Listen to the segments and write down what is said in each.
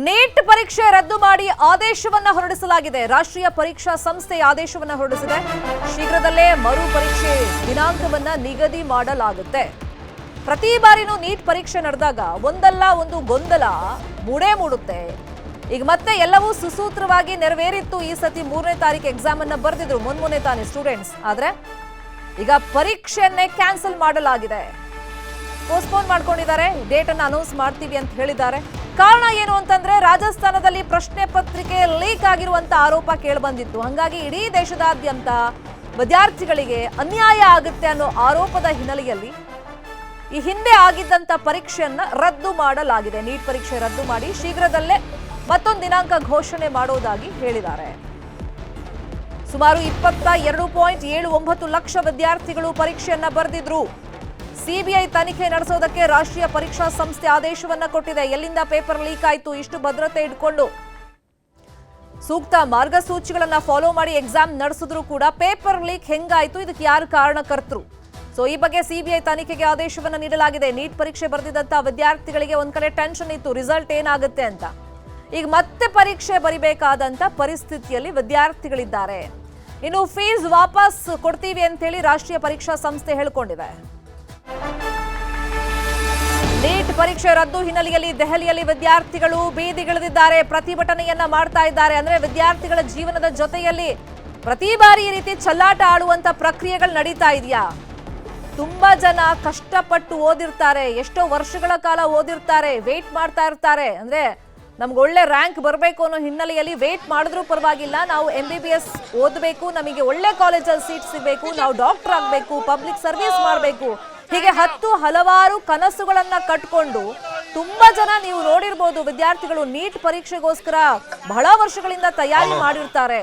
Neat ಪರೀಕ್ಷೆ ರದ್ದು ಮಾಡಿ ಆದೇಶವನ್ನ ಹೊರಡಿಸಲಾಗಿದೆ. ರಾಷ್ಟ್ರೀಯ ಪರೀಕ್ಷಾ ಸಂಸ್ಥೆ ಆದೇಶವನ್ನ ಹೊರಡಿಸಿದೆ. ಶೀಘ್ರದಲ್ಲೇ ಮರು ಪರೀಕ್ಷೆ ದಿನಾಂಕವನ್ನ ನಿಗದಿ ಮಾಡಲಾಗುತ್ತೆ. ಪ್ರತಿ ಬಾರಿನೂ ನೀಟ್ ಪರೀಕ್ಷೆ ನಡೆದಾಗ ಒಂದಲ್ಲ ಒಂದು ಗೊಂದಲ ಮೂಡುತ್ತೆ. ಈಗ ಮತ್ತೆ ಎಲ್ಲವೂ ಸುಸೂತ್ರವಾಗಿ ನೆರವೇರಿತ್ತು. ಈ ಸತಿ 3ನೇ ತಾರೀಕು ಎಕ್ಸಾಮ್ ಅನ್ನ ಬರೆದಿದ್ರು ಮೊನ್ನೆ ತಾನೇ ಸ್ಟೂಡೆಂಟ್ಸ್. ಆದ್ರೆ ಈಗ ಪರೀಕ್ಷೆಯನ್ನೇ ಕ್ಯಾನ್ಸಲ್ ಮಾಡಲಾಗಿದೆ. ಪೋಸ್ಟ್ಪೋನ್ ಮಾಡ್ಕೊಂಡಿದ್ದಾರೆ. ಡೇಟ್ ಅನ್ನು ಅನೌನ್ಸ್ ಮಾಡ್ತೀವಿ ಅಂತ ಹೇಳಿದ್ದಾರೆ. ಕಾರಣ ಏನು ಅಂತಂದ್ರೆ ರಾಜಸ್ಥಾನದಲ್ಲಿ ಪ್ರಶ್ನೆ ಪತ್ರಿಕೆ ಲೀಕ್ ಆಗಿರುವಂತ ಆರೋಪ ಕೇಳಿಬಂದಿತ್ತು. ಹಾಗಾಗಿ ಇಡೀ ದೇಶದಾದ್ಯಂತ ವಿದ್ಯಾರ್ಥಿಗಳಿಗೆ ಅನ್ಯಾಯ ಆಗುತ್ತೆ ಅನ್ನೋ ಆರೋಪದ ಹಿನ್ನೆಲೆಯಲ್ಲಿ ಈ ಹಿಂದೆ ಆಗಿದ್ದಂತ ಪರೀಕ್ಷೆಯನ್ನ ರದ್ದು ಮಾಡಲಾಗಿದೆ. ನೀಟ್ ಪರೀಕ್ಷೆ ರದ್ದು ಮಾಡಿ ಶೀಘ್ರದಲ್ಲೇ ಮತ್ತೊಂದು ದಿನಾಂಕ ಘೋಷಣೆ ಮಾಡೋದಾಗಿ ಹೇಳಿದ್ದಾರೆ. ಸುಮಾರು 22.79 ಲಕ್ಷ ವಿದ್ಯಾರ್ಥಿಗಳು ಪರೀಕ್ಷೆಯನ್ನ ಬರೆದಿದ್ರು. ಸಿಬಿಐ ತನಿಖೆ ನಡೆಸೋದಕ್ಕೆ ರಾಷ್ಟ್ರೀಯ ಪರೀಕ್ಷಾ ಸಂಸ್ಥೆ ಆದೇಶವನ್ನ ಕೊಟ್ಟಿದೆ. ಎಲ್ಲಿಂದ ಪೇಪರ್ ಲೀಕ್ ಆಯ್ತು, ಇಷ್ಟು ಭದ್ರತೆ ಇಟ್ಕೊಂಡು ಸೂಕ್ತ ಮಾರ್ಗಸೂಚಿಗಳನ್ನ ಫಾಲೋ ಮಾಡಿ ಎಕ್ಸಾಮ್ ನಡೆಸಿದ್ರು ಕೂಡ ಪೇಪರ್ ಲೀಕ್ ಹೆಂಗಾಯ್ತು, ಇದಕ್ಕೆ ಯಾರು ಕಾರಣಕರ್ತರು? ಸೊ ಈ ಬಗ್ಗೆ ಸಿಬಿಐ ತನಿಖೆಗೆ ಆದೇಶವನ್ನ ನೀಡಲಾಗಿದೆ. ನೀಟ್ ಪರೀಕ್ಷೆ ಬರೆದಿದ್ದಂತ ವಿದ್ಯಾರ್ಥಿಗಳಿಗೆ ಒಂದ್ ಕಡೆ ಟೆನ್ಷನ್ ಇತ್ತು, ರಿಸಲ್ಟ್ ಏನಾಗುತ್ತೆ ಅಂತ. ಈಗ ಮತ್ತೆ ಪರೀಕ್ಷೆ ಬರಿಬೇಕಾದಂತ ಪರಿಸ್ಥಿತಿಯಲ್ಲಿ ವಿದ್ಯಾರ್ಥಿಗಳಿದ್ದಾರೆ. ಇನ್ನು ಫೀಸ್ ವಾಪಸ್ ಕೊಡ್ತೀವಿ ಅಂತ ಹೇಳಿ ರಾಷ್ಟ್ರೀಯ ಪರೀಕ್ಷಾ ಸಂಸ್ಥೆ ಹೇಳಿಕೊಂಡಿದೆ. ನೀಟ್ ಪರೀಕ್ಷೆ ರದ್ದು ಹಿನ್ನೆಲೆಯಲ್ಲಿ ದೆಹಲಿಯಲ್ಲಿ ವಿದ್ಯಾರ್ಥಿಗಳು ಬೀದಿಗಿಳಿದಿದ್ದಾರೆ, ಪ್ರತಿಭಟನೆಯನ್ನ ಮಾಡ್ತಾ ಇದ್ದಾರೆ. ಅಂದ್ರೆ ವಿದ್ಯಾರ್ಥಿಗಳ ಜೀವನದ ಜೊತೆಯಲ್ಲಿ ಪ್ರತಿ ಬಾರಿ ಈ ರೀತಿ ಚೆಲ್ಲಾಟ ಆಡುವಂತ ಪ್ರಕ್ರಿಯೆಗಳು ನಡೀತಾ ಇದೆಯಾ? ತುಂಬಾ ಜನ ಕಷ್ಟಪಟ್ಟು ಓದಿರ್ತಾರೆ, ಎಷ್ಟೋ ವರ್ಷಗಳ ಕಾಲ ಓದಿರ್ತಾರೆ, ವೇಟ್ ಮಾಡ್ತಾ ಇರ್ತಾರೆ. ಅಂದ್ರೆ ನಮ್ಗೆ ಒಳ್ಳೆ ರ್ಯಾಂಕ್ ಬರಬೇಕು ಅನ್ನೋ ಹಿನ್ನೆಲೆಯಲ್ಲಿ ವೇಟ್ ಮಾಡಿದ್ರೂ ಪರವಾಗಿಲ್ಲ, ನಾವು MBBS ಓದಬೇಕು, ನಮಗೆ ಒಳ್ಳೆ ಕಾಲೇಜಲ್ಲಿ ಸೀಟ್ ಸಿಗಬೇಕು, ನಾವು ಡಾಕ್ಟರ್ ಆಗಬೇಕು, ಪಬ್ಲಿಕ್ ಸರ್ವಿಸ್ ಮಾಡಬೇಕು, ಹೀಗೆ ಹಲವಾರು ಕನಸುಗಳನ್ನ ಕಟ್ಕೊಂಡು ತುಂಬಾ ಜನ ನೀವು ನೋಡಿರ್ಬೋದು ವಿದ್ಯಾರ್ಥಿಗಳು ನೀಟ್ ಪರೀಕ್ಷೆಗೋಸ್ಕರ ಬಹಳ ವರ್ಷಗಳಿಂದ ತಯಾರಿ ಮಾಡಿರ್ತಾರೆ.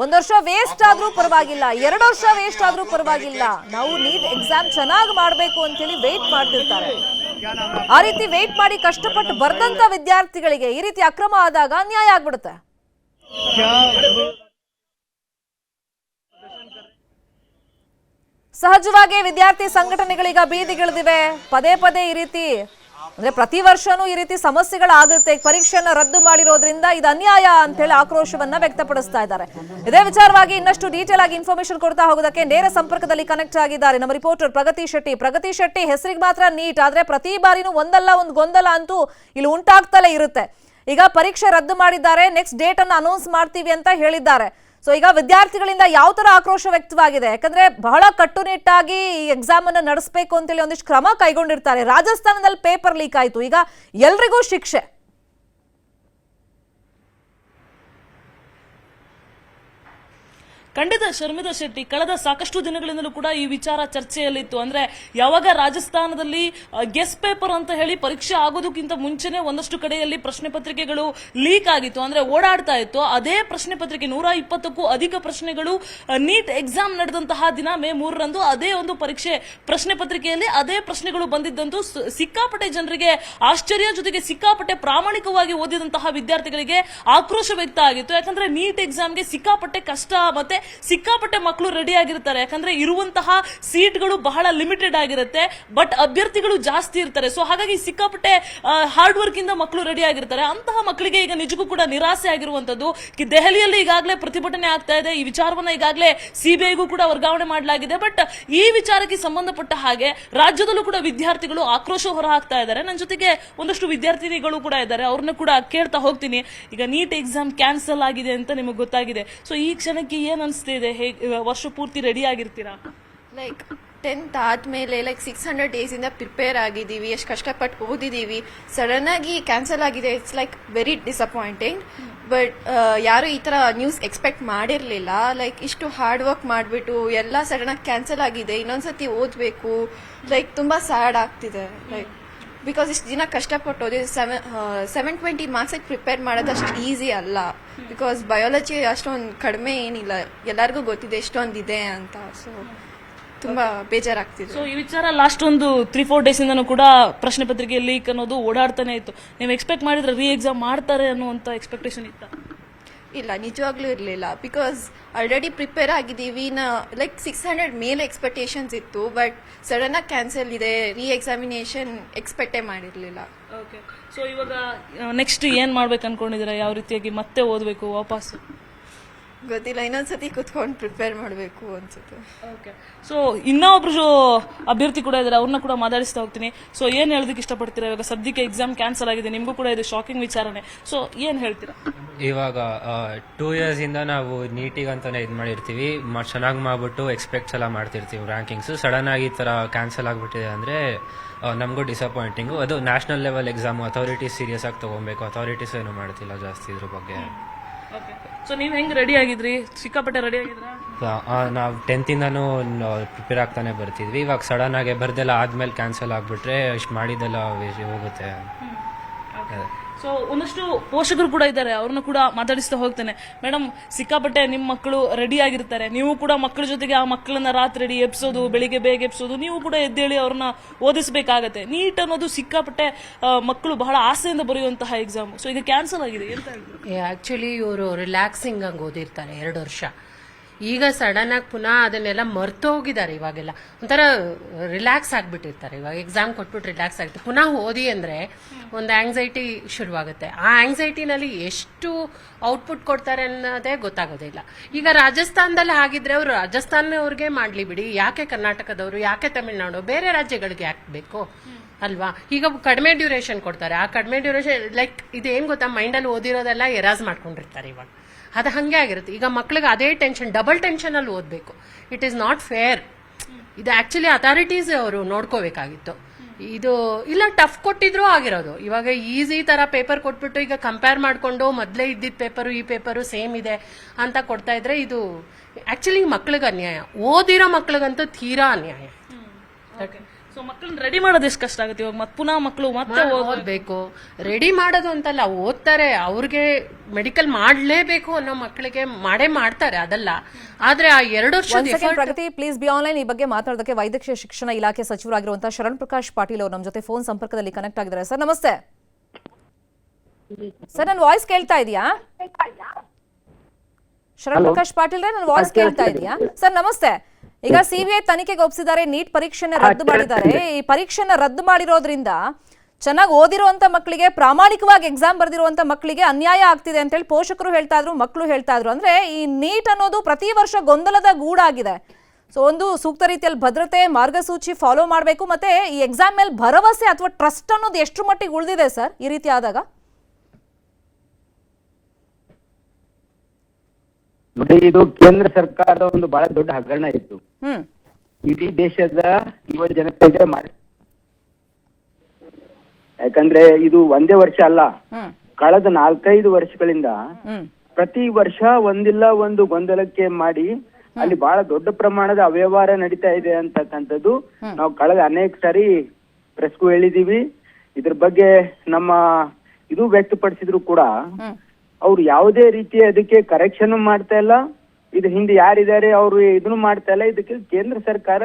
1 ವರ್ಷ ವೇಸ್ಟ್ ಆದ್ರೂ ಪರವಾಗಿಲ್ಲ, 2 ವರ್ಷ ವೇಸ್ಟ್ ಆದ್ರೂ ಪರವಾಗಿಲ್ಲ, ನಾವು ನೀಟ್ ಎಕ್ಸಾಮ್ ಚೆನ್ನಾಗಿ ಮಾಡಬೇಕು ಅಂತೇಳಿ ವೇಟ್ ಮಾಡ್ತಿರ್ತಾರೆ. ಆ ರೀತಿ ವೇಟ್ ಮಾಡಿ ಕಷ್ಟಪಟ್ಟು ಬರ್ದಂತ ವಿದ್ಯಾರ್ಥಿಗಳಿಗೆ ಈ ರೀತಿ ಅಕ್ರಮ ಆದಾಗ ಅನ್ಯಾಯ ಆಗ್ಬಿಡುತ್ತೆ. ಸಹಜವಾಗಿ ವಿದ್ಯಾರ್ಥಿ ಸಂಘಟನೆಗಳೀಗ ಬೀದಿಗಿಳಿದಿವೆ. ಪದೇ ಪದೇ ಈ ರೀತಿ ಅಂದ್ರೆ ಪ್ರತಿ ವರ್ಷನೂ ಈ ರೀತಿ ಸಮಸ್ಯೆಗಳಾಗುತ್ತೆ. ಪರೀಕ್ಷೆಯನ್ನ ರದ್ದು ಮಾಡಿರೋದ್ರಿಂದ ಇದು ಅನ್ಯಾಯ ಅಂತ ಹೇಳಿ ಆಕ್ರೋಶವನ್ನ ವ್ಯಕ್ತಪಡಿಸ್ತಾ ಇದ್ದಾರೆ. ಇದೇ ವಿಚಾರವಾಗಿ ಇನ್ನಷ್ಟು ಡೀಟೇಲ್ ಆಗಿ ಇನ್ಫಾರ್ಮೇಶನ್ ಕೊಡ್ತಾ ಹೋಗೋದಕ್ಕೆ ನೇರ ಸಂಪರ್ಕದಲ್ಲಿ ಕನೆಕ್ಟ್ ಆಗಿದ್ದಾರೆ ನಮ್ಮ ರಿಪೋರ್ಟರ್ ಪ್ರಗತಿ ಶೆಟ್ಟಿ. ಹೆಸರಿಗೆ ಮಾತ್ರ ನೀಟ್, ಆದ್ರೆ ಪ್ರತಿ ಬಾರಿನೂ ಒಂದಲ್ಲ ಒಂದು ಗೊಂದಲ ಅಂತೂ ಇಲ್ಲಿ ಉಂಟಾಗ್ತಲೇ ಇರುತ್ತೆ. ಈಗ ಪರೀಕ್ಷೆ ರದ್ದು ಮಾಡಿದ್ದಾರೆ, ನೆಕ್ಸ್ಟ್ ಡೇಟ್ ಅನ್ನು ಅನೌನ್ಸ್ ಮಾಡ್ತೀವಿ ಅಂತ ಹೇಳಿದ್ದಾರೆ. ಸೊ ಈಗ ವಿದ್ಯಾರ್ಥಿಗಳಿಂದ ಯಾವ ತರ ಆಕ್ರೋಶ ವ್ಯಕ್ತವಾಗಿದೆ? ಯಾಕಂದ್ರೆ ಬಹಳ ಕಟ್ಟುನಿಟ್ಟಾಗಿ ಈ ಎಕ್ಸಾಮ್ ಅನ್ನು ನಡೆಸಬೇಕು ಅಂತೇಳಿ ಒಂದಿಷ್ಟು ಕ್ರಮ ಕೈಗೊಂಡಿರ್ತಾರೆ. ರಾಜಸ್ಥಾನದಲ್ಲಿ ಪೇಪರ್ ಲೀಕ್ ಆಯ್ತು, ಈಗ ಎಲ್ರಿಗೂ ಶಿಕ್ಷೆ. ಖಂಡಿತ ಶರ್ಮಿತಾ ಶೆಟ್ಟಿ, ಕಳೆದ ಸಾಕಷ್ಟು ದಿನಗಳಿಂದಲೂ ಕೂಡ ಈ ವಿಚಾರ ಚರ್ಚೆಯಲ್ಲಿತ್ತು. ಅಂದ್ರೆ ಯಾವಾಗ ರಾಜಸ್ಥಾನದಲ್ಲಿ ಗೆಸ್ ಪೇಪರ್ ಅಂತ ಹೇಳಿ ಪರೀಕ್ಷೆ ಆಗೋದಕ್ಕಿಂತ ಮುಂಚೆನೆ ಒಂದಷ್ಟು ಕಡೆಯಲ್ಲಿ ಪ್ರಶ್ನೆ ಪತ್ರಿಕೆಗಳು ಲೀಕ್ ಆಗಿತ್ತು, ಅಂದ್ರೆ ಓಡಾಡ್ತಾ ಇತ್ತು. ಅದೇ ಪ್ರಶ್ನೆ ಪತ್ರಿಕೆ 120ಕ್ಕೂ ಅಧಿಕ ಪ್ರಶ್ನೆಗಳು ನೀಟ್ ಎಕ್ಸಾಮ್ ನಡೆದಂತಹ ದಿನ ಮೇ 3ರಂದು ಅದೇ ಒಂದು ಪರೀಕ್ಷೆ ಪ್ರಶ್ನೆ ಪತ್ರಿಕೆಯಲ್ಲಿ ಅದೇ ಪ್ರಶ್ನೆಗಳು ಬಂದಿದ್ದಂತೂ ಸಿಕ್ಕಾಪಟ್ಟೆ ಜನರಿಗೆ ಆಶ್ಚರ್ಯ, ಜೊತೆಗೆ ಸಿಕ್ಕಾಪಟ್ಟೆ ಪ್ರಾಮಾಣಿಕವಾಗಿ ಓದಿದಂತಹ ವಿದ್ಯಾರ್ಥಿಗಳಿಗೆ ಆಕ್ರೋಶ ವ್ಯಕ್ತ ಆಗಿತ್ತು. ಯಾಕಂದ್ರೆ ನೀಟ್ ಎಕ್ಸಾಮ್ಗೆ ಸಿಕ್ಕಾಪಟ್ಟೆ ಕಷ್ಟ ಮತ್ತೆ ಸಿಕ್ಕಾಪಟ್ಟೆ ಮಕ್ಕಳು ರೆಡಿ ಆಗಿರ್ತಾರೆ. ಯಾಕಂದ್ರೆ ಇರುವಂತಹ ಸೀಟ್ಗಳು ಬಹಳ ಲಿಮಿಟೆಡ್ ಆಗಿರುತ್ತೆ, ಬಟ್ ಅಭ್ಯರ್ಥಿಗಳು ಜಾಸ್ತಿ ಇರ್ತಾರೆ. ಸೊ ಹಾಗಾಗಿ ಸಿಕ್ಕಾಪಟ್ಟೆ ಹಾರ್ಡ್ ವರ್ಕ್ ಇಂದ ಮಕ್ಕಳು ರೆಡಿ ಆಗಿರ್ತಾರೆ. ಅಂತಹ ಮಕ್ಕಳಿಗೆ ಈಗ ನಿಜಕ್ಕೂ ಕೂಡ ನಿರಾಸೆ ಆಗಿರುವಂತದ್ದು. ದೆಹಲಿಯಲ್ಲಿ ಈಗಾಗಲೇ ಪ್ರತಿಭಟನೆ ಆಗ್ತಾ ಇದೆ. ಈ ವಿಚಾರವನ್ನ ಈಗಾಗಲೇ ಸಿಬಿಐಗೂ ಕೂಡ ವರ್ಗಾವಣೆ ಮಾಡಲಾಗಿದೆ. ಬಟ್ ಈ ವಿಚಾರಕ್ಕೆ ಸಂಬಂಧಪಟ್ಟ ಹಾಗೆ ರಾಜ್ಯದಲ್ಲೂ ಕೂಡ ವಿದ್ಯಾರ್ಥಿಗಳು ಆಕ್ರೋಶ ಹೊರ ಹಾಕ್ತಾ ಇದ್ದಾರೆ. ನನ್ನ ಜೊತೆಗೆ ಒಂದಷ್ಟು ವಿದ್ಯಾರ್ಥಿನಿಗಳು ಕೂಡ ಇದ್ದಾರೆ, ಅವ್ರನ್ನ ಕೂಡ ಕೇಳ್ತಾ ಹೋಗ್ತೀನಿ. ಈಗ ನೀಟ್ ಎಕ್ಸಾಮ್ ಕ್ಯಾನ್ಸಲ್ ಆಗಿದೆ ಅಂತ ನಿಮಗೆ ಗೊತ್ತಾಗಿದೆ. ಸೊ ಈ ಕ್ಷಣಕ್ಕೆ ಏನ್ ಅನಿಸ್ತಾ ಇದೆ? ವರ್ಷ ಪೂರ್ತಿ ರೆಡಿ ಆಗಿರ್ತೀರಾ? ಲೈಕ್ 10th ಆದ್ಮೇಲೆ 600 ಡೇಸ್ ಇಂದ ಪ್ರಿಪೇರ್ ಆಗಿದ್ದೀವಿ, ಎಷ್ಟು ಕಷ್ಟಪಟ್ಟು ಓದಿದೀವಿ, ಸಡನ್ ಆಗಿ ಕ್ಯಾನ್ಸಲ್ ಆಗಿದೆ. It's like very disappointing. But ಯಾರು ಈ ತರ ನ್ಯೂಸ್ ಎಕ್ಸ್ಪೆಕ್ಟ್ ಮಾಡಿರ್ಲಿಲ್ಲ. ಲೈಕ್ ಇಷ್ಟು ಹಾರ್ಡ್ ವರ್ಕ್ ಮಾಡಿಬಿಟ್ಟು ಎಲ್ಲ ಸಡನ್ ಆಗಿ ಕ್ಯಾನ್ಸಲ್ ಆಗಿದೆ, ಇನ್ನೊಂದ್ಸತಿ ಓದ್ಬೇಕು. ಲೈಕ್ ತುಂಬಾ ಸ್ಯಾಡ್ ಆಗ್ತಿದೆ. ಲೈಕ್ ಬಿಕಾಸ್ ಇಷ್ಟು ದಿನ ಕಷ್ಟಪಟ್ಟು 720 ಮಾರ್ಕ್ಸ್ ಪ್ರಿಪೇರ್ ಮಾಡೋದು ಅಷ್ಟು ಈಸಿ ಅಲ್ಲ. ಬಿಕಾಸ್ ಬಯಾಲಜಿ ಅಷ್ಟೊಂದು ಕಡಿಮೆ ಏನಿಲ್ಲ, ಎಲ್ಲರಿಗೂ ಗೊತ್ತಿದೆ ಎಷ್ಟೊಂದಿದೆ ಅಂತ. ಸೊ ತುಂಬಾ ಬೇಜಾರಾಗ್ತಿದೆ. ಸೊ ಈ ವಿಚಾರ ಲಾಸ್ಟ್ ಒಂದು 3-4 ಡೇಸ್ ಇಂದನೂ ಕೂಡ ಪ್ರಶ್ನೆ ಪತ್ರಿಕೆ ಲೀಕ್ ಅನ್ನೋದು ಓಡಾಡ್ತಾನೆ ಇತ್ತು. ನೀವು ಎಕ್ಸ್ಪೆಕ್ಟ್ ಮಾಡಿದ್ರೆ ರೀ ಎಕ್ಸಾಮ್ ಮಾಡ್ತಾರೆ ಅನ್ನುವಂತ ಎಕ್ಸ್ಪೆಕ್ಟೇಷನ್ ಇತ್ತ? ಇಲ್ಲ, ನಿಜವಾಗ್ಲೂ ಇರಲಿಲ್ಲ. ಬಿಕಾಸ್ ಆಲ್ರೆಡಿ ಪ್ರಿಪೇರ್ ಆಗಿದ್ದೀವಿ. ಲೈಕ್ 600 ಮೇಲೆ ಎಕ್ಸ್ಪೆಕ್ಟೇಷನ್ಸ್ ಇತ್ತು, ಬಟ್ ಸಡನ್ ಆಗಿ ಕ್ಯಾನ್ಸಲ್ ಇದೆ, ಎಕ್ಸಾಮಿನೇಷನ್ ಎಕ್ಸ್ಪೆಕ್ಟೇ ಮಾಡಿರಲಿಲ್ಲ. ಓಕೆ, ಸೊ ಇವಾಗ ನೆಕ್ಸ್ಟ್ ಏನ್ ಮಾಡ್ಬೇಕು ಅನ್ಕೊಂಡಿದ್ದೀರಾ? ಯಾವ ರೀತಿಯಾಗಿ ಮತ್ತೆ ಓದಬೇಕು ವಾಪಸ್? ಗೊತ್ತಿಲ್ಲ, ಇನ್ನೊಂದ್ಸತಿ ಕುತ್ಕೊಂಡು ಪ್ರಿಪೇರ್ ಮಾಡಬೇಕು ಅನ್ಸುತ್ತೆ. ಓಕೆ, ಸೊ ಇನ್ನೂ ಒಬ್ರು ಅಭ್ಯರ್ಥಿ ಕೂಡ ಇದ್ದಾರೆ, ಅವ್ರನ್ನ ಕೂಡ ಮಾತಾಡಿಸ್ತಾ ಹೋಗ್ತೀನಿ. ಸೊ ಏನ್ ಹೇಳೋದಕ್ಕೆ ಇಷ್ಟಪಡ್ತೀರಾ? ಇವಾಗ ಸದ್ಯಕ್ಕೆ ಎಕ್ಸಾಮ್ ಕ್ಯಾನ್ಸಲ್ ಆಗಿದೆ, ನಿಮಗೂ ಕೂಡ ಇದು ಶಾಕಿಂಗ್ ವಿಚಾರನೆ. ಸೊ ಏನ್ ಹೇಳ್ತೀರಾ? ಇವಾಗ 2 years ಇಂದ ನಾವು ನೀಟಿಗೆ ಅಂತಾನೆ ಇದು ಮಾಡಿರ್ತೀವಿ, ಚೆನ್ನಾಗಿ ಮಾಡ್ಬಿಟ್ಟು ಎಕ್ಸ್ಪೆಕ್ಟ್ಸ್ ಎಲ್ಲ ಮಾಡ್ತಿರ್ತೀವಿ ರ್ಯಾಂಕಿಂಗ್ಸ್. ಸಡನ್ ಆಗಿ ಈ ಥರ ಕ್ಯಾನ್ಸಲ್ ಆಗಿಬಿಟ್ಟಿದೆ ಅಂದರೆ ನಮಗೂ ಡಿಸಪಾಯಿಂಟಿಂಗು. ಅದು national level exam, authorities serious ಆಗಿ ತೊಗೊಬೇಕು. ಅಥಾರಿಟೀಸ್ ಏನು ಮಾಡ್ತಿಲ್ಲ ಜಾಸ್ತಿ ಇದ್ರ ಬಗ್ಗೆ. ಓಕೆ, ಸೊ ನೀವು ಹೆಂಗೆ ರೆಡಿ ಆಗಿದ್ರಿ? ಸಿಕ್ಕಾಪಟ್ಟೆ ರೆಡಿ ಆಗಿದ್ರಾ? ನಾವು 10th ಇಂದನೂ ಪ್ರಿಪೇರ್ ಆಗ್ತಾನೆ ಬರ್ತಿದ್ವಿ. ಇವಾಗ ಸಡನ್ ಆಗಿ ಬರ್ದೆಲ್ಲ ಆದ್ಮೇಲೆ ಕ್ಯಾನ್ಸಲ್ ಆಗಿಬಿಟ್ರೆ ಇಷ್ಟು ಮಾಡಿದ್ದೆಲ್ಲ ಹೋಗುತ್ತೆ. ಸೊ ಒಂದಷ್ಟು ಪೋಷಕರು ಕೂಡ ಇದ್ದಾರೆ, ಅವ್ರನ್ನ ಕೂಡ ಮಾತಾಡಿಸ್ತಾ ಹೋಗ್ತೇನೆ. ಮೇಡಮ್, ಸಿಕ್ಕಾಪಟ್ಟೆ ನಿಮ್ಮ ಮಕ್ಕಳು ರೆಡಿ ಆಗಿರ್ತಾರೆ, ನೀವು ಕೂಡ ಮಕ್ಕಳ ಜೊತೆಗೆ ಆ ಮಕ್ಕಳನ್ನ ರಾತ್ರಿ ಎಬ್ಸೋದು, ಬೆಳಿಗ್ಗೆ ಬೇಗ ಎಬ್ಸೋದು, ನೀವು ಕೂಡ ಎದ್ದೇಳಿ ಅವ್ರನ್ನ ಓದಿಸ್ಬೇಕಾಗತ್ತೆ. ನೀಟ್ ಅನ್ನೋದು ಸಿಕ್ಕಾಪಟ್ಟೆ ಮಕ್ಕಳು ಬಹಳ ಆಸೆಯಿಂದ ಬರೆಯುವಂತಹ ಎಕ್ಸಾಮ್. ಸೊ ಈಗ ಕ್ಯಾನ್ಸಲ್ ಆಗಿದೆ ಅಂತ ಹೇಳ್ತಾರೆ. ಆಕ್ಚುಲಿ ಇವರು ರಿಲ್ಯಾಕ್ಸಿಂಗ್ ಆಗಿ ಓದಿರ್ತಾರೆ 2 ವರ್ಷ. ಈಗ ಸಡನ್ ಆಗಿ ಪುನಃ ಅದನ್ನೆಲ್ಲ ಮರ್ತೋಗಿದ್ದಾರೆ. ಇವಾಗೆಲ್ಲ ಒಂಥರ ರಿಲ್ಯಾಕ್ಸ್ ಆಗ್ಬಿಟ್ಟಿರ್ತಾರೆ. ಇವಾಗ ಎಕ್ಸಾಮ್ ಕೊಟ್ಬಿಟ್ಟು ರಿಲ್ಯಾಕ್ಸ್ ಆಗುತ್ತೆ. ಪುನಃ ಓದಿ ಅಂದ್ರೆ ಒಂದು ಆಂಗ್ಸೈಟಿ ಶುರುವಾಗುತ್ತೆ. ಆ ಆಂಗ್ಸೈಟಿನಲ್ಲಿ ಎಷ್ಟು ಔಟ್ಪುಟ್ ಕೊಡ್ತಾರೆ ಅನ್ನೋದೇ ಗೊತ್ತಾಗೋದಿಲ್ಲ. ಈಗ ರಾಜಸ್ಥಾನದಲ್ಲಿ ಆಗಿದ್ರೆ ಅವರು ರಾಜಸ್ಥಾನವ್ರಿಗೆ ಮಾಡ್ಲಿ ಬಿಡಿ, ಯಾಕೆ ಕರ್ನಾಟಕದವರು, ಯಾಕೆ ತಮಿಳ್ನಾಡು, ಬೇರೆ ರಾಜ್ಯಗಳಿಗೆ ಯಾಕೆ ಬೇಕು ಅಲ್ವಾ? ಈಗ ಕಡಿಮೆ ಡ್ಯೂರೇಷನ್ ಕೊಡ್ತಾರೆ. ಆ ಕಡಿಮೆ ಡ್ಯೂರೇಷನ್ ಲೈಕ್ ಇದೇನ್ ಗೊತ್ತಾ, ಮೈಂಡಲ್ಲಿ ಓದಿರೋದೆಲ್ಲ ಎರಾಸ್ ಮಾಡ್ಕೊಂಡಿರ್ತಾರೆ. ಇವಾಗ ಅದು ಹಂಗೆ ಆಗಿರುತ್ತೆ. ಈಗ ಮಕ್ಳಿಗೆ ಅದೇ ಟೆನ್ಷನ್, ಡಬಲ್ ಟೆನ್ಷನ್ ಅಲ್ಲಿ ಓದಬೇಕು. It is not fair. ಇದು ಆಕ್ಚುಲಿ ಅಥಾರಿಟೀಸ್ ಅವರು ನೋಡ್ಕೋಬೇಕಾಗಿತ್ತು. ಇದು ಇಲ್ಲ, ಟಫ್ ಕೊಟ್ಟಿದ್ರು ಆಗಿರೋದು. ಇವಾಗ ಈಸಿ ತರ ಪೇಪರ್ ಕೊಟ್ಬಿಟ್ಟು ಈಗ ಕಂಪೇರ್ ಮಾಡ್ಕೊಂಡು ಮೊದಲೇ ಇದ್ದಿದ್ದ ಪೇಪರು ಈ ಪೇಪರು ಸೇಮ್ ಇದೆ ಅಂತ ಕೊಡ್ತಾ ಇದ್ರೆ ಇದು ಆಕ್ಚುಲಿ ಮಕ್ಳಿಗೆ ಅನ್ಯಾಯ. ಓದಿರೋ ಮಕ್ಳಿಗಂತೂ ತೀರಾ ಅನ್ಯಾಯ. ಸೊ ಮಕ್ಕಳನ್ನ ರೆಡಿ ಮಾಡೋದು ಎಷ್ಟು ಕಷ್ಟ ಆಗುತ್ತೆ ಇವಾಗ. ಪುನಃ ಮಕ್ಕಳು ಮತ್ತೆ ಓದ್ಬೇಕು. ರೆಡಿ ಮಾಡೋದು ಅಂತಲ್ಲ, ಓದ್ತಾರೆ. ಅವ್ರಿಗೆ ಮೆಡಿಕಲ್ ಮಾಡ್ಲೇಬೇಕು ಅನ್ನೋ ಮಕ್ಕಳಿಗೆ ಮಾಡೇ ಮಾಡ್ತಾರೆ, ಅದಲ್ಲ. ಆದ್ರೆ ಆ 2 ವರ್ಷ ಪ್ರಗತಿ, ಪ್ಲೀಸ್ ಬಿ ಆನ್ಲೈನ್. ಈ ಬಗ್ಗೆ ಮಾತಾಡೋದಕ್ಕೆ ವೈದ್ಯಕೀಯ ಶಿಕ್ಷಣ ಇಲಾಖೆ ಸಚಿವರಾಗಿರುವಂತಹ ಶರಣ್ ಪ್ರಕಾಶ್ ಪಾಟೀಲ್ ಅವರು ನಮ್ಮ ಜೊತೆ ಫೋನ್ ಸಂಪರ್ಕದಲ್ಲಿ ಕನೆಕ್ಟ್ ಆಗಿದ್ದಾರೆ. ಸರ್ ನಮಸ್ತೆ. ಸರ್ ನನ್ನ ವಾಯ್ಸ್ ಕೇಳ್ತಾ ಇದೆಯಾ? ಶರಣ್ ಪ್ರಕಾಶ್ ಪಾಟೀಲ್ ರೇ, ನನ್ನ ವಾಯ್ಸ್ ಕೇಳ್ತಾ ಇದೆಯಾ? ಸರ್ ನಮಸ್ತೆ. ಈಗ ಸಿಬಿಐ ತನಿಖೆಗೆ ಒಪ್ಪಿಸಿದ್ದಾರೆ, ನೀಟ್ ಪರೀಕ್ಷೆನ ರದ್ದು ಮಾಡಿದ್ದಾರೆ. ಈ ಪರೀಕ್ಷೆನ ರದ್ದು ಮಾಡಿರೋದ್ರಿಂದ ಚೆನ್ನಾಗಿ ಓದಿರುವಂತ ಮಕ್ಕಳಿಗೆ, ಪ್ರಾಮಾಣಿಕವಾಗಿ ಎಕ್ಸಾಮ್ ಬರೆದಿರುವಂತ ಮಕ್ಕಳಿಗೆ ಅನ್ಯಾಯ ಆಗ್ತಿದೆ ಅಂತ ಹೇಳಿ ಪೋಷಕರು ಹೇಳ್ತಾ ಇದ್ರು, ಮಕ್ಕಳು ಹೇಳ್ತಾ ಇದ್ರು. ಅಂದ್ರೆ ಈ ನೀಟ್ ಅನ್ನೋದು ಪ್ರತಿ ವರ್ಷ ಗೊಂದಲದ ಗೂಡಾಗಿದೆ. ಸೊ ಒಂದು ಸೂಕ್ತ ರೀತಿಯಲ್ಲಿ ಭದ್ರತೆ, ಮಾರ್ಗಸೂಚಿ ಫಾಲೋ ಮಾಡಬೇಕು. ಮತ್ತೆ ಈ ಎಕ್ಸಾಮ್ ಮೇಲೆ ಭರವಸೆ ಅಥವಾ ಟ್ರಸ್ಟ್ ಅನ್ನೋದು ಎಷ್ಟು ಮಟ್ಟಿಗೆ ಉಳಿದಿದೆ ಸರ್ ಈ ರೀತಿ ಆದಾಗ? ನೋಡಿ, ಇದು ಕೇಂದ್ರ ಸರ್ಕಾರದ ಒಂದು ಬಹಳ ದೊಡ್ಡ ಹಗರಣ ಇತ್ತು. ಇಡೀ ದೇಶದ ಯುವ ಜನತೆಗೆ ಮಾಡಿ, ಯಾಕಂದ್ರೆ ಇದು ಒಂದೇ ವರ್ಷ ಅಲ್ಲ, ಕಳೆದ 4-5 ವರ್ಷಗಳಿಂದ ಪ್ರತಿ ವರ್ಷ ಒಂದಿಲ್ಲ ಒಂದು ಗೊಂದಲಕ್ಕೆ ಮಾಡಿ ಅಲ್ಲಿ ಬಹಳ ದೊಡ್ಡ ಪ್ರಮಾಣದ ಅವ್ಯವಹಾರ ನಡೀತಾ ಇದೆ ಅಂತಕ್ಕಂಥದ್ದು ನಾವು ಕಳೆದ ಅನೇಕ ಸಾರಿ ಪ್ರೆಸ್ಗೂ ಹೇಳಿದೀವಿ. ಇದ್ರ ಬಗ್ಗೆ ನಮ್ಮ ಇದು ವ್ಯಕ್ತಪಡಿಸಿದ್ರು ಕೂಡ ಅವ್ರು ಯಾವುದೇ ರೀತಿಯ ಅದಕ್ಕೆ ಕರೆಕ್ಷನ್ ಮಾಡ್ತಾ ಇಲ್ಲ. ಇದು ಹಿಂದೆ ಯಾರಿದ್ದಾರೆ ಅವರು ಇದನ್ನು ಮಾಡ್ತಾ ಇಲ್ಲ. ಇದಕ್ಕೆ ಕೇಂದ್ರ ಸರ್ಕಾರ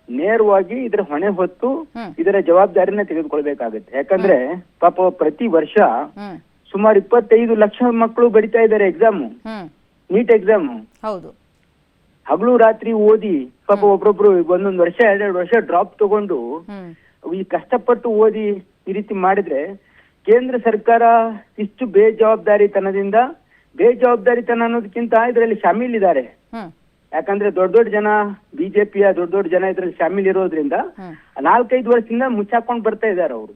ನೇರವಾಗಿ ಇದರ ಹೊಣೆ ಹೊತ್ತು ಇದರ ಜವಾಬ್ದಾರಿನ ತೆಗೆದುಕೊಳ್ಬೇಕಾಗುತ್ತೆ. ಯಾಕಂದ್ರೆ ಪಾಪ ಪ್ರತಿ ವರ್ಷ ಸುಮಾರು 25 ಲಕ್ಷ ಮಕ್ಕಳು ಬರಿತಾ ಇದ್ದಾರೆ ಎಕ್ಸಾಮ್, ನೀಟ್ ಎಕ್ಸಾಮ್. ಹೌದು, ಹಗಲು ರಾತ್ರಿ ಓದಿ ಪಾಪ ಒಬ್ರೊಬ್ರು 1 ವರ್ಷ 2 ವರ್ಷ ಡ್ರಾಪ್ ತಗೊಂಡು ಈ ಕಷ್ಟಪಟ್ಟು ಓದಿ ಈ ರೀತಿ ಮಾಡಿದ್ರೆ ಕೇಂದ್ರ ಸರ್ಕಾರ ಇಷ್ಟು ಬೇಜವಾಬ್ದಾರಿತನ ಅನ್ನೋದಕ್ಕಿಂತ ಇದರಲ್ಲಿ ಶಾಮೀಲ್ ಇದ್ದಾರೆ. ಯಾಕಂದ್ರೆ ದೊಡ್ಡ ಜನ, ಬಿಜೆಪಿಯ ದೊಡ್ಡ ಜನ ಇದ್ರಲ್ಲಿ ಶಾಮೀಲ್ ಇರೋದ್ರಿಂದ 4-5 ವರ್ಷದಿಂದ ಮುಚ್ಚಾಕೊಂಡ್ ಬರ್ತಾ ಇದ್ದಾರೆ ಅವರು.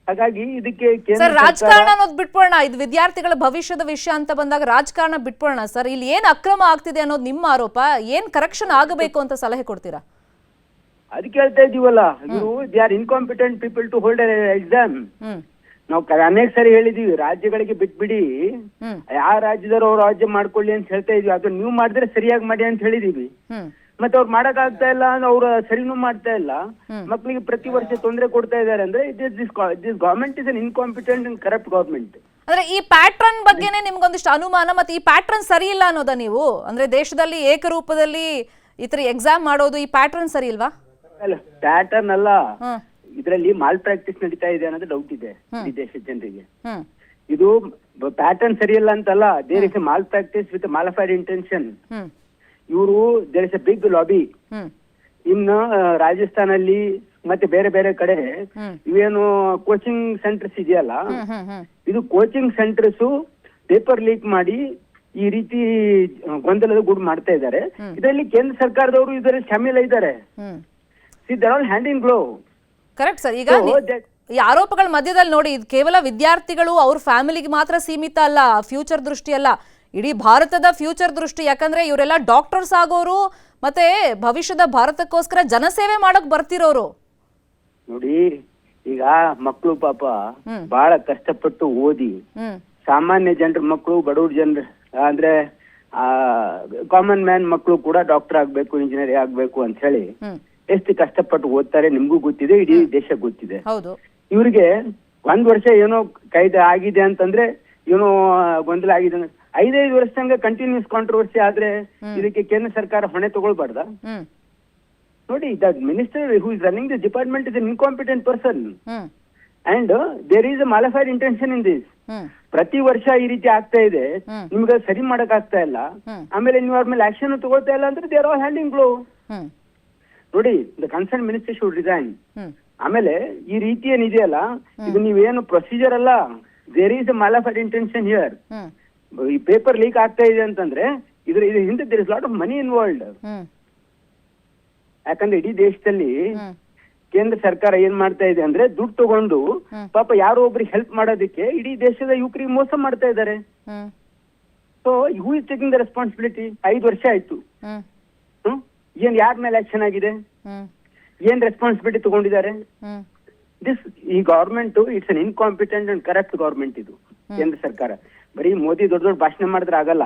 ಹಾಗಾಗಿ ಇದಕ್ಕೆ ರಾಜಕಾರಣ ಅನ್ನೋದು ಬಿಟ್ಬಿಡೋಣ. ಇದು ವಿದ್ಯಾರ್ಥಿಗಳ ಭವಿಷ್ಯದ ವಿಷಯ ಅಂತ ಬಂದಾಗ ರಾಜಕಾರಣ ಬಿಟ್ಬಿಡೋಣ ಸರ್. ಇಲ್ಲಿ ಏನ್ ಅಕ್ರಮ ಆಗ್ತಿದೆ ಅನ್ನೋದು ನಿಮ್ಮ ಆರೋಪ. ಏನ್ ಕರೆಕ್ಷನ್ ಆಗಬೇಕು ಅಂತ ಸಲಹೆ ಕೊಡ್ತೀರಾ? ಅದಕ್ಕೆ ಹೇಳ್ತಾ ಇದೀವಲ್ಲ, ಇವರು they are incompetent people to hold exam. ನಾವು ಅನೇಕ ಸಾರಿ ಹೇಳಿದೀವಿ, ರಾಜ್ಯಗಳಿಗೆ ಬಿಟ್ಬಿಡಿ, ಯಾವ ರಾಜ್ಯದವ್ರು ಅವ್ರ ರಾಜ್ಯ ಮಾಡ್ಕೊಳ್ಳಿ ಅಂತ ಹೇಳ್ತಾ ಇದೀವಿ. ಅದು ನೀವು ಮಾಡಿದ್ರೆ ಸರಿಯಾಗಿ ಮಾಡಿ ಅಂತ ಹೇಳಿದೀವಿ. ಮತ್ತೆ ಅವ್ರು ಮಾಡಕ್ ಆಗ್ತಾ ಇಲ್ಲ, ಅವ್ರ ಸರಿನೂ ಮಾಡ್ತಾ ಇಲ್ಲ, ಮಕ್ಕಳಿಗೆ ಪ್ರತಿ ವರ್ಷ ತೊಂದರೆ ಕೊಡ್ತಾ ಇದಾರೆ. ಅಂದ್ರೆ this government is an incompetent and corrupt government. ಅಂದ್ರೆ ಈ ಪ್ಯಾಟ್ರನ್ ಬಗ್ಗೆನೇ ನಿಮ್ಗೊಂದಿಷ್ಟು ಅನುಮಾನ, ಮತ್ತೆ ಈ ಪ್ಯಾಟ್ರನ್ ಸರಿ ಇಲ್ಲ ಅನ್ನೋದಾ ನೀವು? ಅಂದ್ರೆ ದೇಶದಲ್ಲಿ ಏಕರೂಪದಲ್ಲಿ ಈ ತರ ಎಕ್ಸಾಮ್ ಮಾಡೋದು, ಈ ಪ್ಯಾಟ್ರನ್ ಸರಿ ಇಲ್ವಾ? ಅಲ್ಲ, ಪ್ಯಾಟರ್ನ್ ಅಲ್ಲ, ಇದರಲ್ಲಿ ಮಾಲ್ ಪ್ರಾಕ್ಟೀಸ್ ನಡೀತಾ ಇದೆ ಅನ್ನೋದು ಡೌಟ್ ಇದೆ ಈ ದೇಶದ ಜನರಿಗೆ. ಇದು ಪ್ಯಾಟರ್ನ್ ಸರಿಯಿಲ್ಲ ಅಂತಲ್ಲ, there is a malpractice with malafide intention. ಇವರು there is a big lobby. ಇನ್ನು ರಾಜಸ್ಥಾನಲ್ಲಿ ಮತ್ತೆ ಬೇರೆ ಬೇರೆ ಕಡೆ ಇವೇನು ಕೋಚಿಂಗ್ ಸೆಂಟರ್ಸ್ ಇದೆಯಲ್ಲ, ಇದು ಕೋಚಿಂಗ್ ಸೆಂಟರ್ಸ್ ಪೇಪರ್ ಲೀಕ್ ಮಾಡಿ ಈ ರೀತಿ ಗೊಂದಲದ ಗೂಡು ಮಾಡ್ತಾ ಇದ್ದಾರೆ. ಇದರಲ್ಲಿ ಕೇಂದ್ರ ಸರ್ಕಾರದವರು ಇದರಲ್ಲಿ ಶಾಮೀಲ ಇದ್ದಾರೆ. Hand in glow. Correct sir. ಈಗ ಈ ಆರೋಪಗಳ ಮಧ್ಯದಲ್ಲಿ ನೋಡಿ, ಇದು ಕೇವಲ ವಿದ್ಯಾರ್ಥಿಗಳು ಅವ್ರ ಫ್ಯಾಮಿಲಿಗೆ ಮಾತ್ರ ಸೀಮಿತ ಅಲ್ಲ, ಫ್ಯೂಚರ್ ದೃಷ್ಟಿ ಅಲ್ಲ, ಇಡೀ ಭಾರತದ ಫ್ಯೂಚರ್ ದೃಷ್ಟಿ. ಯಾಕಂದ್ರೆ ಇವರೆಲ್ಲ ಡಾಕ್ಟರ್ಸ್ ಆಗೋರು, ಮತ್ತೆ ಭವಿಷ್ಯದ ಭಾರತಕ್ಕೋಸ್ಕರ ಜನಸೇವೆ ಮಾಡಕ್ ಬರ್ತಿರೋರು. ನೋಡಿ, ಈಗ ಮಕ್ಕಳು ಪಾಪ ಬಹಳ ಕಷ್ಟಪಟ್ಟು ಓದಿ, ಸಾಮಾನ್ಯ ಜನರ ಮಕ್ಕಳು, ಬಡವ್ರ ಜನರ ಅಂದ್ರೆ ಕಾಮನ್ ಮ್ಯಾನ್ ಮಕ್ಕಳು ಕೂಡ ಡಾಕ್ಟರ್ ಆಗ್ಬೇಕು, ಇಂಜಿನಿಯರ್ ಆಗ್ಬೇಕು ಅಂತ ಹೇಳಿ ಎಷ್ಟು ಕಷ್ಟಪಟ್ಟು ಓದ್ತಾರೆ ನಿಮ್ಗೂ ಗೊತ್ತಿದೆ, ಇಡೀ ದೇಶ ಗೊತ್ತಿದೆ. ಇವ್ರಿಗೆ 1 ವರ್ಷ ಏನೋ ಕೈದ ಆಗಿದೆ ಅಂತಂದ್ರೆ, ಏನೋ ಗೊಂದಲ ಆಗಿದೆ, 5 ವರ್ಷ ತನಕ ಕಂಟಿನ್ಯೂಸ್ ಕಾಂಟ್ರವರ್ಸಿ ಆದ್ರೆ ಇದಕ್ಕೆ ಕೇಂದ್ರ ಸರ್ಕಾರ ಹೊಣೆ ತಗೊಳ್ಬಾರ್ದ? ನೋಡಿ, the minister who is running this department is an incompetent person and there is a malafide intention in this. ಪ್ರತಿ ವರ್ಷ ಈ ರೀತಿ ಆಗ್ತಾ ಇದೆ, ನಿಮ್ಗೆ ಸರಿ ಮಾಡಕ್ ಆಗ್ತಾ ಇಲ್ಲ, ಆಮೇಲೆ ನೀವು ಅವ್ರ ಮೇಲೆ ಆಕ್ಷನ್ ತಗೊಳ್ತಾ ಇಲ್ಲ ಅಂದ್ರೆ they are all hand in glove. ನೋಡಿ, the concern minister should resign. ಆಮೇಲೆ ಈ ರೀತಿ ಏನಿದೆಯಲ್ಲ, ಇದು ನೀವೇನು ಪ್ರೊಸೀಜರ್ ಅಲ್ಲ, there is a malafide intention here. ಈ ಪೇಪರ್ ಲೀಕ್ ಆಗ್ತಾ ಇದೆ ಅಂತಂದ್ರೆ ಇದ್ರ ಹಿಂದೆ there is lot of money involved. ಯಾಕಂದ್ರೆ ಇಡೀ ದೇಶದಲ್ಲಿ ಕೇಂದ್ರ ಸರ್ಕಾರ ಏನ್ ಮಾಡ್ತಾ ಇದೆ ಅಂದ್ರೆ, ದುಡ್ಡು ತಗೊಂಡು ಪಾಪ ಯಾರೋ ಒಬ್ರಿಗೆ ಹೆಲ್ಪ್ ಮಾಡೋದಕ್ಕೆ ಇಡೀ ದೇಶದ ಯುವಕರಿಗೆ ಮೋಸ ಮಾಡ್ತಾ ಇದ್ದಾರೆ. So who is taking the responsibility? 5 ವರ್ಷ ಆಯ್ತು, ಏನ್ ಯಾರ ಮೇಲೆ ಆಕ್ಷನ್ ಆಗಿದೆ, ಏನ್ ರೆಸ್ಪಾನ್ಸಿಬಿಲಿಟಿ ತಗೊಂಡಿದ್ದಾರೆ? ದಿಸ್ ಈ government it's an incompetent and corrupt government. ಇದು ಕೇಂದ್ರ ಸರ್ಕಾರ ಬರೀ ಮೋದಿ ದೊಡ್ಡ ದೊಡ್ಡ ಭಾಷಣ ಮಾಡಿದ್ರೆ ಆಗಲ್ಲ.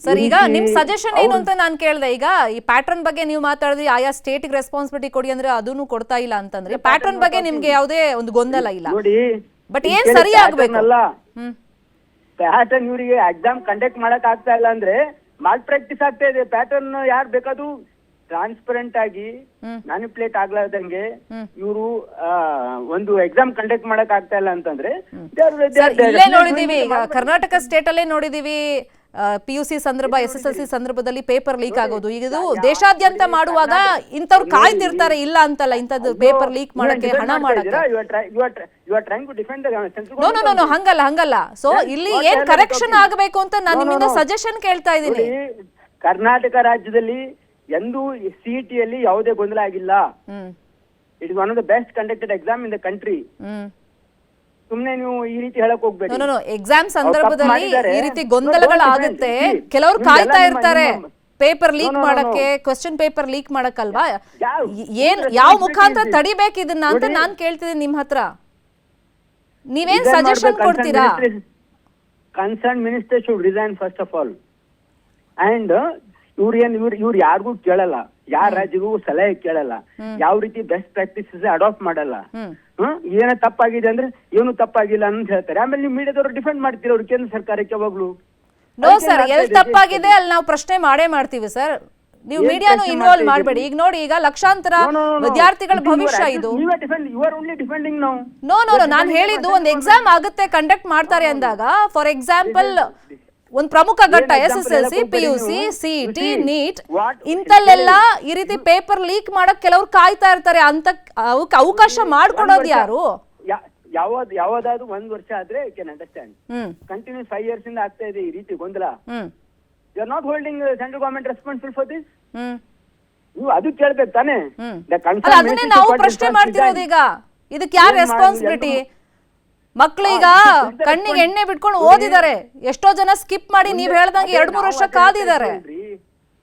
ಸರ್, ಈಗ ನಿಮ್ ಸಜೆಷನ್ ಏನು ಅಂತ ನಾನು ಕೇಳ್ದೆ. ಈಗ ಈ ಪ್ಯಾಟರ್ನ್ ಬಗ್ಗೆ ನೀವು ಮಾತಾಡಿದ್ರಿ, ಆಯಾ ಸ್ಟೇಟ್ ರೆಸ್ಪಾನ್ಸಿಬಿಲಿಟಿ ಕೊಡಿ ಅಂದ್ರೆ ಅದನ್ನು ಕೊಡ್ತಾ ಇಲ್ಲ ಅಂತಂದ್ರೆ, ಪ್ಯಾಟರ್ನ್ ಬಗ್ಗೆ ನಿಮ್ಗೆ ಯಾವುದೇ ಒಂದು ಗೊಂದಲ ಇಲ್ಲ. ನೋಡಿ, ಬಟ್ ಏನ್ ಸರಿ ಆಗ್ಬೇಕು? ಪ್ಯಾಟರ್ನ್ ಇವರಿಗೆ ಎಕ್ಸಾಮ್ ಕಂಡಕ್ಟ್ ಮಾಡಕ್ ಆಗ್ತಾ ಇಲ್ಲ ಅಂದ್ರೆ ಮಾಲ್ ಪ್ರಾಕ್ಟೀಸ್ ಆಗ್ತಾ ಇದೆ. ಪ್ಯಾಟರ್ನ್ ಯಾರು ಬೇಕಾದ್ರೂ ಟ್ರಾನ್ಸ್ಪರೆಂಟ್ ಆಗಿ ಮ್ಯಾನಿಪುಲೇಟ್ ಆಗ್ಲಾರ್ದಂಗೆ ಇವರು ಒಂದು ಎಕ್ಸಾಮ್ ಕಂಡಕ್ಟ್ ಮಾಡಕ್ ಆಗ್ತಾ ಇಲ್ಲ ಅಂತಂದ್ರೆ, ಇಲ್ಲೇ ನೋಡಿದೀವಿ, ಈಗ ಕರ್ನಾಟಕ ಸ್ಟೇಟ್ ಅಲ್ಲೇ ನೋಡಿದೀವಿ, PUC ಸಂದರ್ಭ, SSLC ಸಂದರ್ಭದಲ್ಲಿ ಪೇಪರ್ ಲೀಕ್ ಆಗೋದು. ಈಗ ಇದು ದೇಶಾದ್ಯಂತ ಮಾಡುವಾಗ ಇಂಥವ್ರು ಕಾಯ್ತಿರ್ತಾರೆ, ಇಲ್ಲ ಅಂತಲ್ಲ, ಇಂಥದ್ದು ಪೇಪರ್ ಲೀಕ್ ಮಾಡಕ್ಕೆ, ಹಣ ಮಾಡಕ್ಕೆ. ನೋ ಹಂಗಲ್ಲ. ಸೊ ಇಲ್ಲಿ ಏನ್ ಕರೆಕ್ಷನ್ ಆಗಬೇಕು ಅಂತ ನಾನು ನಿಮ್ಮಿಂದ ಸಜೆಷನ್ ಕೇಳ್ತಾ ಇದ್ದೀನಿ. ಕರ್ನಾಟಕ ರಾಜ್ಯದಲ್ಲಿ ಎಂದೂ CET ಯಲ್ಲಿ ಯಾವುದೇ ಗೊಂದಲ ಆಗಿಲ್ಲ. It is one of the best conducted exam in the country. ಸುಮ್ನೆ ನೀವು ಈ ರೀತಿ ಹೇಳಕ್ ಹೋಗ್ಬೇಕು. ಎಕ್ಸಾಮ್ ಸಂದರ್ಭದಲ್ಲಿ ಈ ರೀತಿ ಗೊಂದಲಗಳಾಗುತ್ತೆ, ಕೆಲವರು ಕಾಯ್ತಾ ಇರ್ತಾರೆ ಪೇಪರ್ ಲೀಕ್ ಮಾಡಕ್ಕೆ, ಕ್ವೆಶ್ಚನ್ ಪೇಪರ್ ಲೀಕ್ ಮಾಡಕ್ಕಲ್ವಾ? ಯಾವ ಮುಖಾಂತರ ತಡಿಬೇಕು ಇದನ್ನ ಅಂತ ನಾನ್ ಕೇಳ್ತಿದ್ದೀನಿ ನಿಮ್ ಹತ್ರ. ನೀವೇನ್ ಸಜೆಷನ್ ಕೊಡ್ತೀರಾ? Concern minister should resign first of all. And ಇವ್ರು ಯಾರಿಗೂ ಕೇಳಲ್ಲ, ಯಾರ ರಾಜ್ಯಗೂ ಸಲಹೆ ಕೇಳಲ್ಲ, ಯಾವ ರೀತಿ ಬೆಸ್ಟ್ ಪ್ರಾಕ್ಟೀಸಸ್ ಅಡಾಪ್ಟ್ ಮಾಡಲ್ಲ. ಏನ ತಪ್ಪಾಗಿದೆ ಅಂದ್ರೆ ಏನು ತಪ್ಪಾಗಿಲ್ಲ ಅಂತ ಹೇಳ್ತಾರೆ. ಆಮೇಲೆ ನೀವು ಮೀಡಿಯಾದವರು ಡಿಫೆಂಡ್ ಮಾಡ್ತೀರ ಅವ್ರು ಕೇಂದ್ರ ಸರ್ಕಾರಕ್ಕೆ ಯಾವಾಗ್ಲೂ. ನೋ ಸರ್, ಎಲ್ಲಿ ತಪ್ಪಾಗಿದೆ ಅಲ್ಲಿ ನಾವು ಪ್ರಶ್ನೆ ಮಾಡೇ ಮಾಡ್ತೀವಿ ಸರ್. ನೀವು ಮೀಡಿಯಾನು ಇನ್ವಾಲ್ವ್ ಮಾಡಬೇಡಿ. ಈಗ ನೋಡಿ, ಈಗ ಲಕ್ಷಾಂತರ ವಿದ್ಯಾರ್ಥಿಗಳ ಭವಿಷ್ಯ ಇದು. ನೋ ನಾನು ಹೇಳಿದ್ದು, ಒಂದು ಎಕ್ಸಾಮ್ ಆಗುತ್ತೆ, ಕಂಡಕ್ಟ್ ಮಾಡ್ತಾರೆ ಅಂದಾಗ, ಫಾರ್ ಎಕ್ಸಾಂಪಲ್ ಒಂದು ಪ್ರಮುಖ ಘಟ್ಟ SSLC, PUC, CET, NEET, ಇಂತಲ್ಲೆಲ್ಲ ಈ ರೀತಿ ಪೇಪರ್ ಲೀಕ್ ಮಾಡಕ್ ಕೆಲವ್ರು ಕಾಯ್ತಾ ಇರ್ತಾರೆ. ಅಂತ ಅವಕಾಶ ಮಾಡ್ಕೊಡೋದು ಯಾರು? ಯಾವ್ದಾದ್ರು 1 ವರ್ಷ ಆದ್ರೆ I can understand. Continues 5 years ಇಂದ ಆಗ್ತಾ ಇದೆ ಈ ರೀತಿ ಗೊಂದಲ. You are not holding central government responsible for this. ನೀವು ಅದು ಕೇಳ್ಬೇಕು ತಾನೇ. ಅದನ್ನೇ ನಾವು ಪ್ರಶ್ನೆ ಮಾಡ್ತಿರೋದು. ಈಗ ಇದಕ್ಕೆ ಯಾರು ರೆಸ್ಪಾನ್ಸಿಬಿಲಿಟಿ? ಮಕ್ಳು ಈಗ ಕಣ್ಣಿಗೆ ಎಣ್ಣೆ ಬಿಟ್ಕೊಂಡು ಓದಿದ್ದಾರೆ, ಎಷ್ಟೋ ಜನ ಸ್ಕಿಪ್ ಮಾಡಿ ನೀವ್ ಹೇಳ್ದಂಗೆ 2-3 ವರ್ಷ ಕಾದಿದ್ದಾರೆ.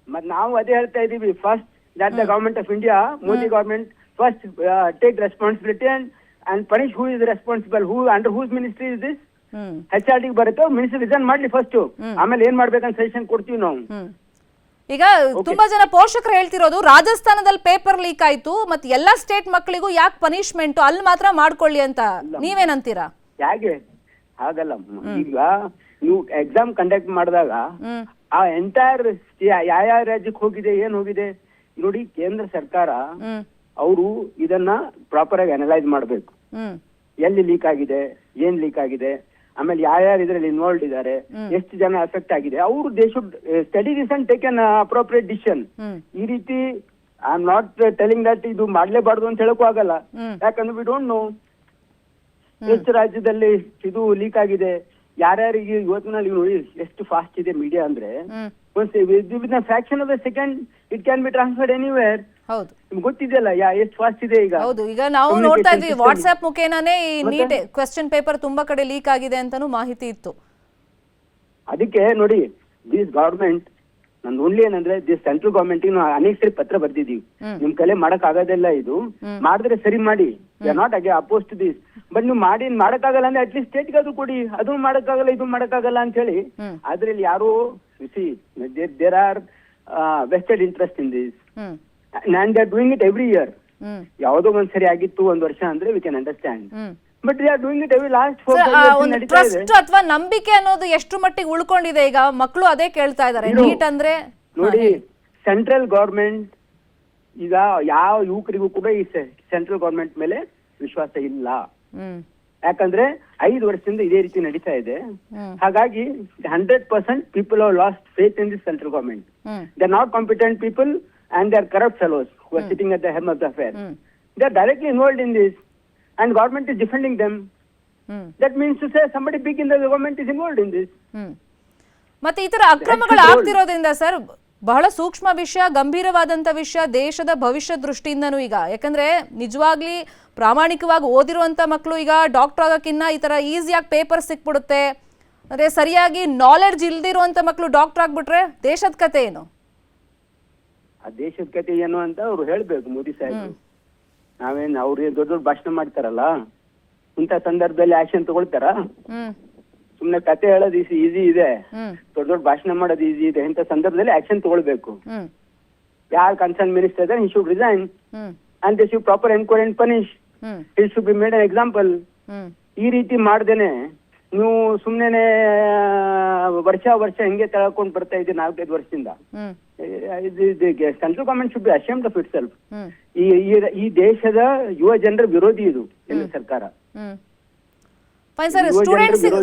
ಮತ್ ನಾವು ಅದೇ ಹೇಳ್ತಾ ಇದೀವಿ, first that the government of India, Modi government first take responsibility and punish who is responsible, who under whose ministry is this. HRD ಬರುತ್ತೆ, ಮಿನಿಸ್ಟರ್ ರಿಸೈನ್ ಮಾಡ್ಲಿ ಫಸ್ಟ್, ಆಮೇಲೆ ಏನ್ ಮಾಡ್ಬೇಕಂತ ಸಜೆಷನ್ ಕೊಡ್ತೀವಿ ನಾವು. ಈಗ ತುಂಬಾ ಜನ ಪೋಷಕರು ಹೇಳ್ತಿರೋದು, ರಾಜಸ್ಥಾನದಲ್ಲಿ ಪೇಪರ್ ಲೀಕ್ ಆಯ್ತು, ಮತ್ತೆ ಎಲ್ಲಾ ಸ್ಟೇಟ್ ಮಕ್ಕಳಿಗೂ ಯಾಕೆ ಪನಿಷ್ಮೆಂಟ್, ಅಲ್ಲಿ ಮಾತ್ರ ಮಾಡ್ಕೊಳ್ಳಿ ಅಂತ. ನೀವೇನಂತೀರಾ? ಹೇಗೆ? ಹಾಗಲ್ಲ. ಈಗ ನೀವು ಎಕ್ಸಾಮ್ ಕಂಡಕ್ಟ್ ಮಾಡಿದಾಗ ಆ ಎಂಟೈರ್ ಯಾವ ರಾಜ್ಯಕ್ಕೆ ಹೋಗಿದೆ, ಏನ್ ಹೋಗಿದೆ ನೋಡಿ. ಕೇಂದ್ರ ಸರ್ಕಾರ ಅವರು ಇದನ್ನ ಪ್ರಾಪರ್ ಆಗಿ ಅನಲೈಸ್ ಮಾಡ್ಬೇಕು. ಎಲ್ಲಿ ಲೀಕ್ ಆಗಿದೆ, ಏನ್ ಲೀಕ್ ಆಗಿದೆ, ಆಮೇಲೆ ಯಾರ್ಯಾರು ಇದ್ರಲ್ಲಿ ಇನ್ವಾಲ್ವ್ ಇದ್ದಾರೆ, ಎಷ್ಟು ಜನ ಅಫೆಕ್ಟ್ ಆಗಿದೆ, ಅವರು they should study this and take an appropriate decision. ಈ ರೀತಿ I am not telling that ಇದು ಮಾಡ್ಲೇಬಾರ್ದು ಅಂತ ಹೇಳಕ್ಕೂ ಆಗಲ್ಲ. ಯಾಕಂದ್ರೆ ವಿ ಡೋಂಟ್ ನೋ ಎಷ್ಟು ರಾಜ್ಯದಲ್ಲಿ ಇದು ಲೀಕ್ ಆಗಿದೆ, ಯಾರ್ಯಾರಿಗೆ ಇವತ್ತಿನಲ್ಲಿ ನೋಡಿ ಎಷ್ಟು ಫಾಸ್ಟ್ ಇದೆ ಮೀಡಿಯಾ ಅಂದ್ರೆ, fraction of the second it can be transferred anywhere. ಹೌದು, ನಿಮ್ಗೆ ಗೊತ್ತಿದೆಯಲ್ಲ ಎಷ್ಟು ಫಾಸ್ಟ್ ಇದೆ ಈಗ. ಹೌದು, ಈಗ ನಾವು ನೋಡ್ತಾ ಇದ್ವಿ ವಾಟ್ಸ್ಆಪ್ ಮುಖೇನನೇ ಈ ನೀಟ್ ಕ್ವೆಶ್ಚನ್ ಪೇಪರ್ ತುಂಬಾ ಕಡೆ ಲೀಕ್ ಆಗಿದೆ ಅಂತಾನೂ ಮಾಹಿತಿ ಇತ್ತು. ಅದಕ್ಕೆ ನೋಡಿ ದಿಸ್ ಗವರ್ಮೆಂಟ್ ನಂದು ಓನ್ಲಿ ಏನಂದ್ರೆ ದಿಸ್ ಸೆಂಟ್ರಲ್ ಗವರ್ಮೆಂಟ್ ಅನೇಕ ಸರಿ ಪತ್ರ ಬರ್ದಿದೀವಿ, ನಿಮ್ ಕಲೆ ಮಾಡಕ್ ಆಗೋದಿಲ್ಲ, ಇದು ಮಾಡಿದ್ರೆ ಸರಿ ಮಾಡಿ, we are not oppose to this, but ನೀವು ಮಾಡಕ್ಕಾಗಲ್ಲ ಅಂದ್ರೆ ಅಟ್ಲೀಸ್ಟ್ ಸ್ಟೇಟ್ಗಾದ್ರೂ ಕೊಡಿ, ಅದು ಮಾಡಕ್ಕಾಗಲ್ಲ ಇದು ಮಾಡಕ್ಕಾಗಲ್ಲ ಅಂತ ಹೇಳಿ. ಅದ್ರಲ್ಲಿ ಯಾರು there are vested interest in this and they are doing it every year. ಯಾವುದೋ ಒಂದ್ಸರಿ ಆಗಿತ್ತು ಒಂದ್ ವರ್ಷ ಅಂದ್ರೆ we can understand, but they are doing it every last 4 years ನಡೀತಾ ಇದೆ. ಟ್ರಸ್ಟ್ ಅಥವಾ ನಂಬಿಕೆ ಅನ್ನೋದು ಎಷ್ಟು ಮಟ್ಟಿಗೆ ಉಳ್ಕೊಂಡಿದೆ ಈಗ? ಮಕ್ಕಳು ಅದೇ ಕೇಳ್ತಾ ಇದ್ದಾರೆ, ನೀಟ್ ಅಂದ್ರೆ ನೋಡಿ ಸೆಂಟ್ರಲ್ ಗವರ್ಮೆಂಟ್ ಈಗ ಯಾವ ಯುವಕರಿಗೂ ಕೂಡ ಈ ಸೆಂಟ್ರಲ್ ಗವರ್ಮೆಂಟ್ ಮೇಲೆ ವಿಶ್ವಾಸ ಇಲ್ಲ. ಯಾಕಂದ್ರೆ 5 ವರ್ಷದಿಂದ ಇದೇ ರೀತಿ ನಡೀತಾ ಇದೆ. ಹಾಗಾಗಿ 100% people have lost faith in this central government. They are not competent people and they are corrupt fellows who are sitting at the helm of the affair. They are directly involved in this and government is defending them. That means to say somebody big in the government is involved in this. ಮತ್ತೆ ಈ ತರ ಅಕ್ರಮಗಳು ಆಗ್ತಿರೋದ್ರಿಂದ sir ಬಹಳ ಸೂಕ್ಷ್ಮ ವಿಷಯ, ಗಂಭೀರವಾದಂತ ವಿಷಯ ದೇಶದ ಭವಿಷ್ಯ ದೃಷ್ಟಿಯಿಂದನೂ. ಈಗ ಯಾಕಂದ್ರೆ ನಿಜವಾಗ್ಲಿ ಪ್ರಾಮಾಣಿಕವಾಗಿ ಓದಿರುವಂತ ಮಕ್ಕಳು ಈಗ ಡಾಕ್ಟರ್ ಆಗೋಕ್ಕಿನ್ನ ಈ ತರ ಈಸಿಯಾಗಿ ಪೇಪರ್ ಸಿಕ್ಬಿಡುತ್ತೆ, ಅಂದ್ರೆ ಸರಿಯಾಗಿ ನಾಲೆಡ್ಜ್ ಇಲ್ದಿರುವಂತ ಮಕ್ಕಳು ಡಾಕ್ಟರ್ ಆಗ್ಬಿಟ್ರೆ ದೇಶದ ಕತೆ ಏನು? ಆ ದೇಶದ ಕತೆ ಏನು ಅಂತ ಅವ್ರು ಹೇಳ್ಬೇಕು ಮೋದಿ ಸಾಹೇಬ್. ನಾವೇನ್ ಅವ್ರಿಗೆ ದೊಡ್ಡ ದೊಡ್ಡ ಭಾಷಣ ಮಾಡ್ತಾರಲ್ಲ, ಇಂಥ ಸಂದರ್ಭದಲ್ಲಿ ಆಕ್ಷನ್ ತಗೊಳ್ತಾರ? ಸುಮ್ನೆ ಕತೆ ಹೇಳೋದು ಈಸಿ ಇದೆ, ದೊಡ್ಡ ದೊಡ್ಡ ಭಾಷಣ ಮಾಡೋದು ಈಸಿ ಇದೆ. ಇಂಥ ಸಂದರ್ಭದಲ್ಲಿ ಆಕ್ಷನ್ ತಗೊಳ್ಬೇಕು. ಯಾರು ಕನ್ಸರ್ನ್ ಮಿನಿಸ್ಟರ್ ಇದ್ದಾರೆ, he should resign and they should proper enquire and punish. It should be made an example. ಈ ರೀತಿ ಮಾಡ್ದೇನೆ ನೀವು ಸುಮ್ನೆ ವರ್ಷ ಹೆಂಗೆ ತಳ್ಕೊಂಡ್ ಬರ್ತಾ ಇದ್ದೀವಿ 4-5 ವರ್ಷದಿಂದ. Central government should be ashamed of it self. ಈ ದೇಶದ ಯುವ ಜನರ ವಿರೋಧಿ ಇದು ಕೇಂದ್ರ ಸರ್ಕಾರ. ಸರ್,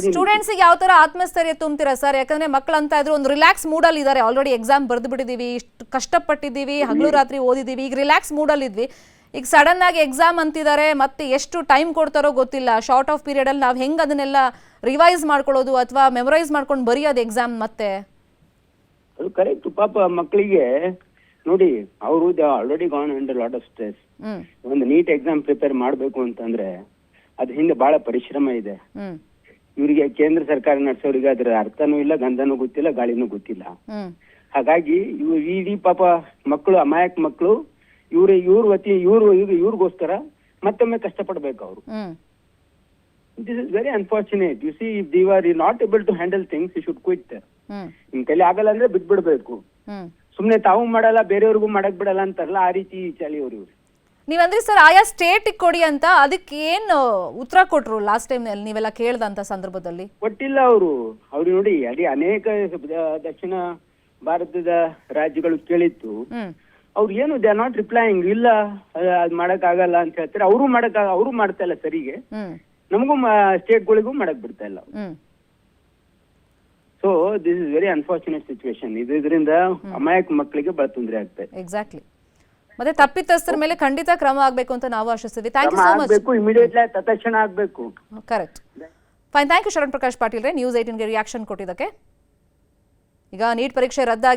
ಸ್ಟೂಡೆಂಟ್ಸ್ ಯಾವ ತರ ಆತ್ಮಸ್ಥೈರ್ಯ ತುಂಬ್ತೀರಾ ಸರ್? ಯಾಕಂದ್ರೆ ಮಕ್ಕಳು ಅಂತ ಇದ್ರು ಒಂದು ರಿಲ್ಯಾಕ್ಸ್ ಮೂಡಲ್ಲಿ ಇದ್ದಾರೆ, ಆಲ್ರೆಡಿ ಎಕ್ಸಾಮ್ ಬರ್ದು ಬಿಟ್ಟಿದೀವಿ, ಇಷ್ಟು ಕಷ್ಟಪಟ್ಟಿದ್ದೀವಿ, ಹಗಲು ರಾತ್ರಿ ಓದಿದೀವಿ, ಈಗ ರಿಲ್ಯಾಕ್ಸ್ ಮೂಡಲ್ಲಿ ಇದ್ವಿ, ಈಗ ಸಡನ್ ಆಗಿ ಎಕ್ಸಾಮ್ ಅಂತಿದ್ದಾರೆ, ಮತ್ತೆ ಎಷ್ಟು ಟೈಮ್ ಕೊಡ್ತಾರೋ ಗೊತ್ತಿಲ್ಲ. ಶಾರ್ಟ್ ಆಫ್ ಪೀರಿಯಡ್ ಅಲ್ಲಿ ನಾವು ಹೆಂಗ್ ಅದನ್ನೆಲ್ಲ ರಿವೈಸ್ ಮಾಡ್ಕೊಳ್ಳೋದು ಅಥವಾ ಮೆಮೊರೈಸ್ ಮಾಡ್ಕೊಂಡು ಬರೆಯೋದು ಎಕ್ಸಾಮ್ ಮತ್ತೆ? ಅದು ಕರೆಕ್ಟ್. ಪಾಪ ಮಕ್ಕಳಿಗೆ ನೋಡಿ, ಅವರು already gone under lot of stress. ಒಂದು ನೀಟ್ ಎಕ್ಸಾಮ್ ಪ್ರಿಪೇರ್ ಮಾಡ್ಬೇಕು ಅಂತಂದ್ರೆ ಅದ್ ಹಿಂದೆ ಬಹಳ ಪರಿಶ್ರಮ ಇದೆ. ಇವರಿಗೆ ಕೇಂದ್ರ ಸರ್ಕಾರ ನಡೆಸೋರಿಗೆ ಅದ್ರ ಅರ್ಥನೂ ಇಲ್ಲ, ಗಂಧನೂ ಗೊತ್ತಿಲ್ಲ, ಗಾಳಿನೂ ಗೊತ್ತಿಲ್ಲ. ಹಾಗಾಗಿ ಇಡೀ ಪಾಪ ಮಕ್ಕಳು, ಅಮಾಯಕ ಮಕ್ಕಳು, ಇವ್ರಿಗೋಸ್ಕರ ಮತ್ತೊಮ್ಮೆ ಕಷ್ಟಪಡ್ಬೇಕು ಅವರು. This is very unfortunate. You see, if they are not able to handle things, you should quit. ನಿಮ್ ಕೈಲಿ ಆಗಲ್ಲ ಅಂದ್ರೆ ಬಿಟ್ಬಿಡ್ಬೇಕು. ಸುಮ್ನೆ ತಾವು ಮಾಡಲ್ಲ ಬೇರೆಯವ್ರಿಗೂ ಮಾಡಕ್ ಬಿಡಲ್ಲ ಅಂತಾರಲ್ಲ, ಆ ರೀತಿ ಚಳಿ ಅವ್ರು. ನೀವಂದ್ರಿ ಸರ್ ಆಯಾ ಸ್ಟೇಟ್ ಕೊಡಿ ಅಂತ, ಅದಕ್ಕೆ ಏನು ಉತ್ತರ ಕೊಟ್ರು ಲಾಸ್ಟ್ ಟೈಮ್ ನೀವೆಲ್ಲ ಕೇಳ್ದಂತ ಸಂದರ್ಭದಲ್ಲಿ? ಕೊಟ್ಟಿಲ್ಲ ಅವರು. ನೋಡಿ, ಅಲ್ಲಿ ಅನೇಕ ದಕ್ಷಿಣ ಭಾರತದ ರಾಜ್ಯಗಳು ಕೇಳಿತ್ತು, ಅವ್ರು ಏನು ದೇ ಆರ್ ನಾಟ್ ರಿಪ್ಲೈಯಿಂಗ್. ಇಲ್ಲ ಅದ್ ಮಾಡಕ್ ಆಗಲ್ಲ ಅಂತ ಹೇಳ್ತಾರೆ. ಅವರು ಮಾಡ್ತಾ ಇಲ್ಲ ಸರಿಗೆ, ನಮಗೂ ಸ್ಟೇಟ್ಗಳಿಗೂ ಮಾಡಕ್ ಬಿಡ್ತಾ ಇಲ್ಲ. So this is very unfortunate situation. ಇದರಿಂದ ಅಮಾಯಕ ಮಕ್ಕಳಿಗೆ ಬಹಳ ತೊಂದರೆ ಆಗ್ತದೆ. ಎಕ್ಸಾಕ್ಟ್ಲಿ. ಮತ್ತೆ ತಪ್ಪಿತಸ್ಥರ ಮೇಲೆ ಖಂಡಿತ ಕ್ರಮ ಆಗ್ಬೇಕು ಅಂತ ನಾವು ಆಶಿಸ್ತೀವಿ. Thank you so much. Immediately ತಕ್ಷಣ ಆಗ್ಬೇಕು. Correct. Fine. Thank you Sharan Prakash Patil ರೇ, ನ್ಯೂಸ್ 18ಗೆ ರಿಯಾಕ್ಷನ್ ಕೊಟ್ಟಿದ್ದಕ್ಕೆ. ಈಗ ನೀಟ್ ಪರೀಕ್ಷೆ ರದ್ದಾಗಿ